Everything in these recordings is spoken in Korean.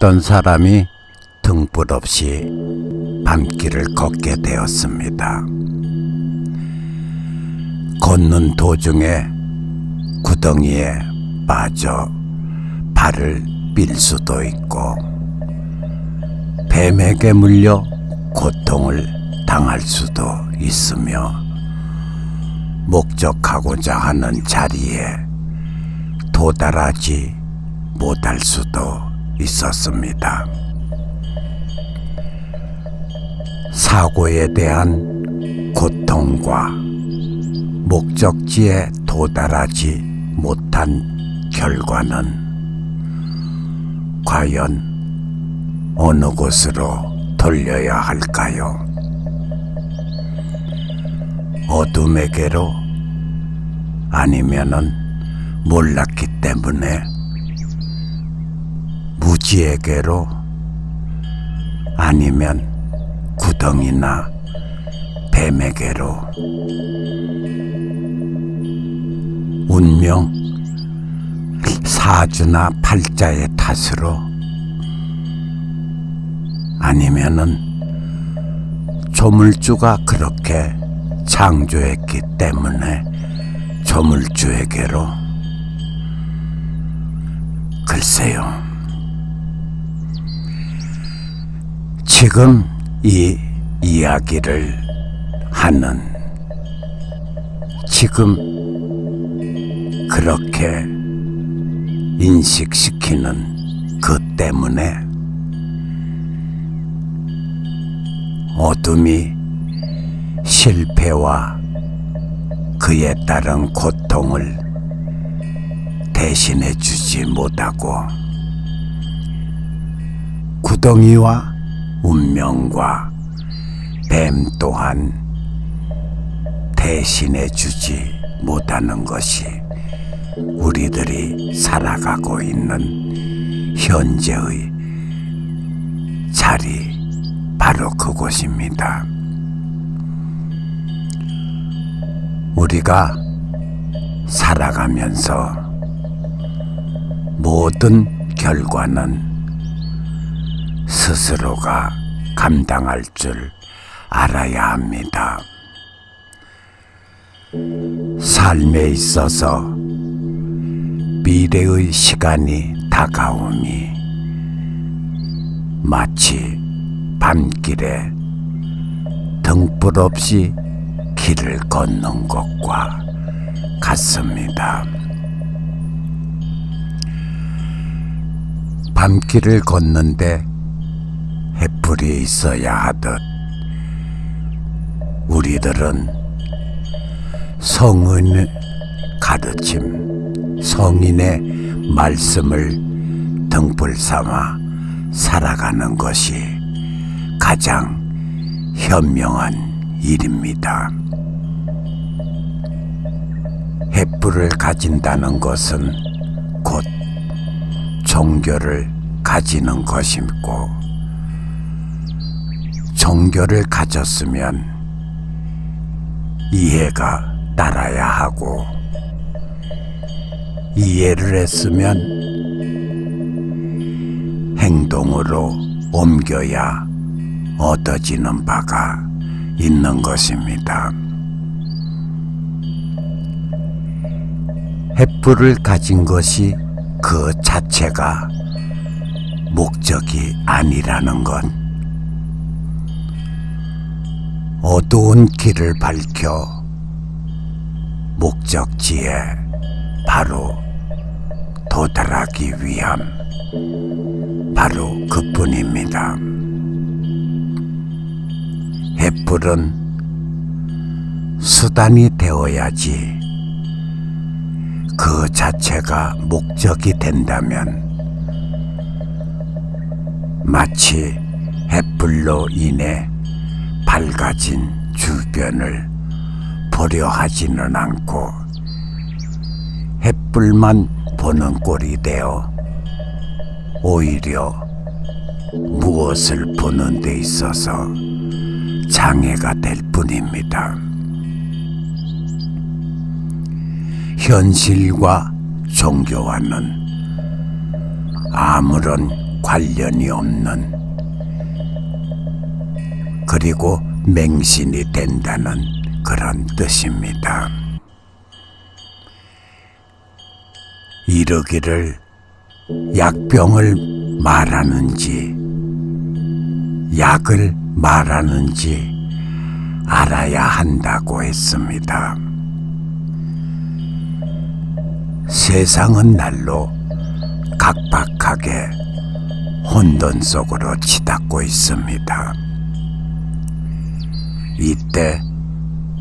어떤 사람이 등불 없이 밤길을 걷게 되었습니다. 걷는 도중에 구덩이에 빠져 발을 삘 수도 있고 뱀에게 물려 고통을 당할 수도 있으며 목적하고자 하는 자리에 도달하지 못할 수도 있었습니다. 사고에 대한 고통과 목적지에 도달하지 못한 결과는 과연 어느 곳으로 돌려야 할까요? 어둠에게로? 아니면은 몰랐기 때문에 무지에게로? 아니면 구덩이나 뱀에게로? 운명, 사주나 팔자의 탓으로? 아니면은 조물주가 그렇게 창조했기 때문에 조물주에게로? 글쎄요. 지금 이 이야기를 하는 지금 그렇게 인식시키는 그 때문에 어둠이 실패와 그에 따른 고통을 대신해 주지 못하고 구덩이와 운명과 뱀 또한 대신해 주지 못하는 것이 우리들이 살아가고 있는 현재의 자리, 바로 그곳입니다. 우리가 살아가면서 모든 결과는 스스로가 감당할 줄 알아야 합니다. 삶에 있어서 미래의 시간이 다가오니 마치 밤길에 등불 없이 길을 걷는 것과 같습니다. 밤길을 걷는데 햇불이 있어야 하듯 우리들은 성은의 가르침, 성인의 말씀을 등불 삼아 살아가는 것이 가장 현명한 일입니다. 햇불을 가진다는 것은 곧 종교를 가지는 것이고, 종교를 가졌으면 이해가 따라야 하고, 이해를 했으면 행동으로 옮겨야 얻어지는 바가 있는 것입니다. 햇불을 가진 것이 그 자체가 목적이 아니라는 것. 어두운 길을 밝혀 목적지에 바로 도달하기 위함, 바로 그뿐입니다. 햇불은 수단이 되어야지 그 자체가 목적이 된다면 마치 햇불로 인해 밝아진 주변을 보려 하지는 않고 햇불만 보는 꼴이 되어 오히려 무엇을 보는 데 있어서 장애가 될 뿐입니다. 현실과 종교와는 아무런 관련이 없는, 그리고 맹신이 된다는 그런 뜻입니다. 이르기를 약병을 말하는지 약을 말하는지 알아야 한다고 했습니다. 세상은 날로 각박하게 혼돈 속으로 치닫고 있습니다. 이때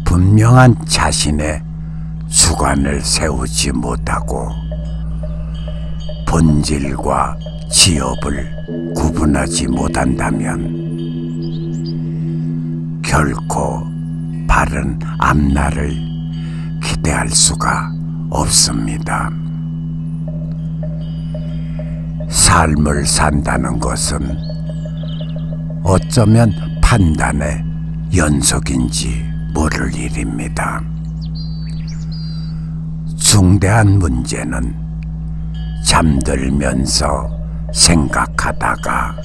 분명한 자신의 주관을 세우지 못하고 본질과 지업을 구분하지 못한다면 결코 바른 앞날을 기대할 수가 없습니다. 삶을 산다는 것은 어쩌면 판단의 연속인지 모를 일입니다. 중대한 문제는 잠들면서 생각하다가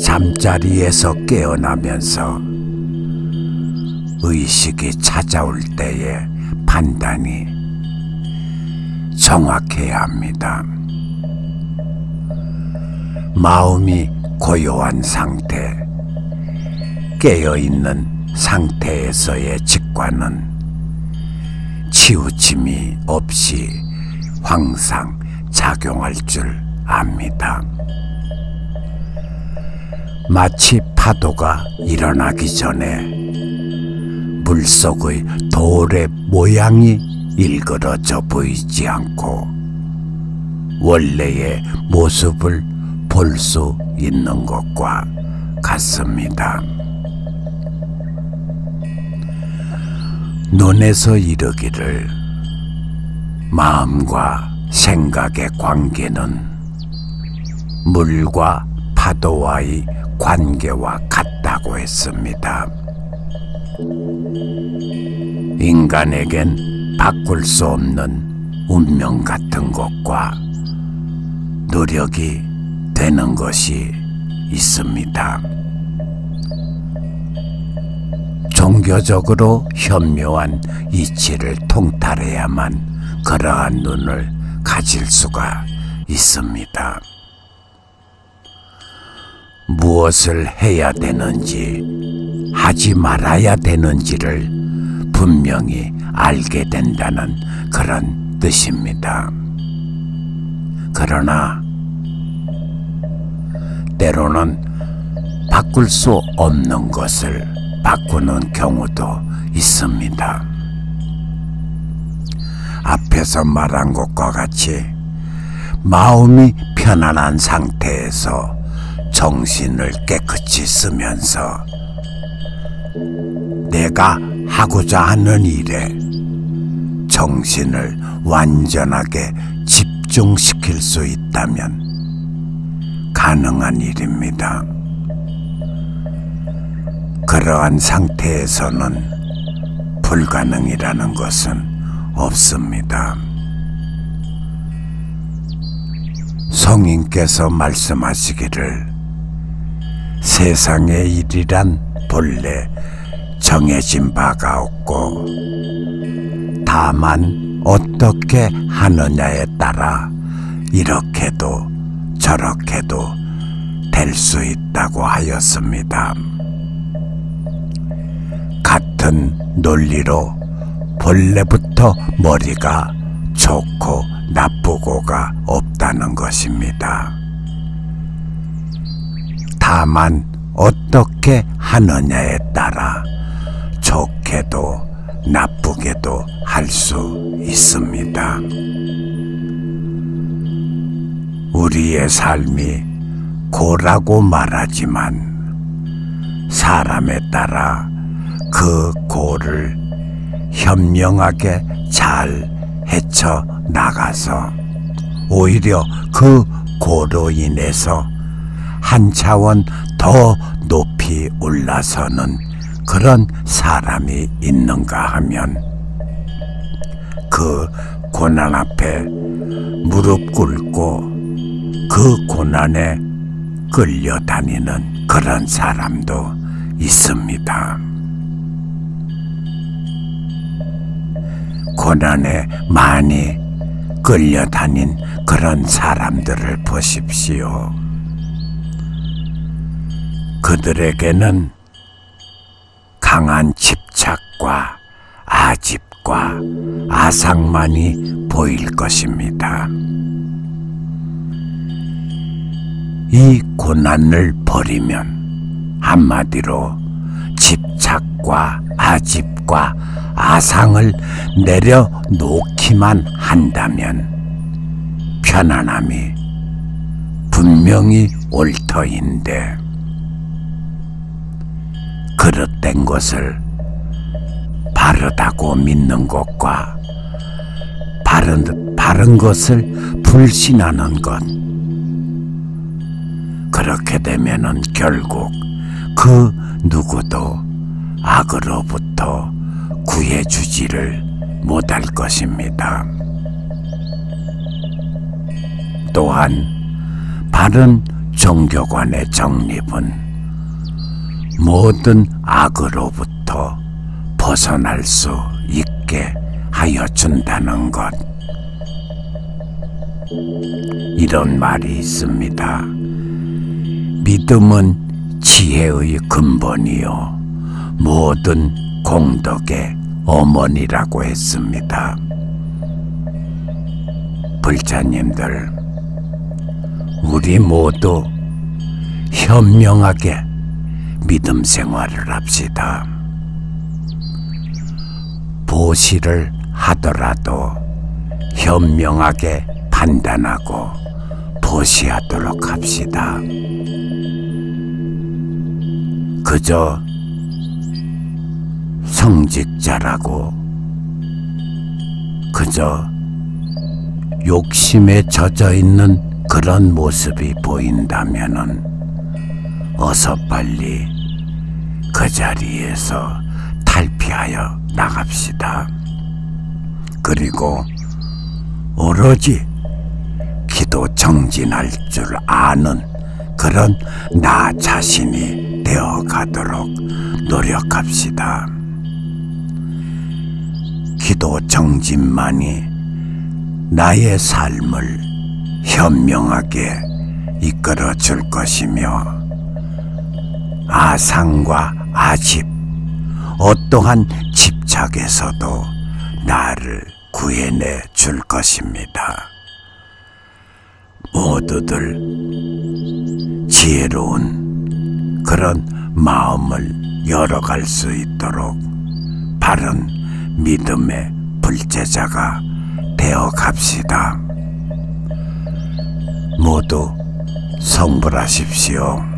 잠자리에서 깨어나면서 의식이 찾아올 때의 판단이 정확해야 합니다. 마음이 고요한 상태, 깨어있는 상태에서의 직관은 치우침이 없이 항상 작용할 줄 압니다. 마치 파도가 일어나기 전에 물속의 돌의 모양이 일그러져 보이지 않고 원래의 모습을 볼 수 있는 것과 같습니다. 논에서 이르기를 마음과 생각의 관계는 물과 파도와의 관계와 같다고 했습니다. 인간에겐 바꿀 수 없는 운명 같은 것과 노력이 되는 것이 있습니다. 종교적으로 현묘한 이치를 통달해야만 그러한 눈을 가질 수가 있습니다. 무엇을 해야 되는지 하지 말아야 되는지를 분명히 알게 된다는 그런 뜻입니다. 그러나 때로는 바꿀 수 없는 것을 바꾸는 경우도 있습니다. 앞에서 말한 것과 같이 마음이 편안한 상태에서 정신을 깨끗이 쓰면서 내가 하고자 하는 일에 정신을 완전하게 집중시킬 수 있다면 가능한 일입니다. 그러한 상태에서는 불가능이라는 것은 없습니다. 성인께서 말씀하시기를 세상의 일이란 본래 정해진 바가 없고 다만 어떻게 하느냐에 따라 이렇게도 저렇게도 될 수 있다고 하였습니다. 같은 논리로 본래부터 머리가 좋고 나쁘고가 없다는 것입니다. 다만 어떻게 하느냐에 따라 좋게도 나쁘게도 할 수 있습니다. 우리의 삶이 고라고 말하지만 사람에 따라 그 고를 현명하게 잘 헤쳐 나가서 오히려 그 고로 인해서 한 차원 더 높이 올라서는 그런 사람이 있는가 하면 그 고난 앞에 무릎 꿇고 그 고난에 끌려다니는 그런 사람도 있습니다. 고난에 많이 끌려다닌 그런 사람들을 보십시오. 그들에게는 강한 집착과 아집과 아상만이 보일 것입니다. 이 고난을 버리면, 한마디로 집착과 아집과 아상을 내려놓기만 한다면 편안함이 분명히 올 터인데, 그릇된 것을 바르다고 믿는 것과 바른 것을 불신하는 것, 그렇게 되면은 결국 그 누구도 악으로부터 구해주지를 못할 것입니다. 또한 바른 종교관의 정립은 모든 악으로부터 벗어날 수 있게 하여 준다는 것. 이런 말이 있습니다. 믿음은 지혜의 근본이요 모든 공덕의 어머니라고 했습니다. 불자님들, 우리 모두 현명하게 믿음 생활을 합시다. 보시를 하더라도 현명하게 판단하고 보시하도록 합시다. 그저 성직자라고 그저 욕심에 젖어 있는 그런 모습이 보인다면은 어서 빨리 그 자리에서 탈피하여 나갑시다. 그리고 오로지 기도 정진할 줄 아는 그런 나 자신이 되어 가도록 노력합시다. 기도 정진만이 나의 삶을 현명하게 이끌어 줄 것이며, 아상과 아집, 어떠한 집착에서도 나를 구해내 줄 것입니다. 모두들 지혜로운 그런 마음을 열어갈 수 있도록 바른 믿음의 불제자가 되어 갑시다. 모두 성불하십시오.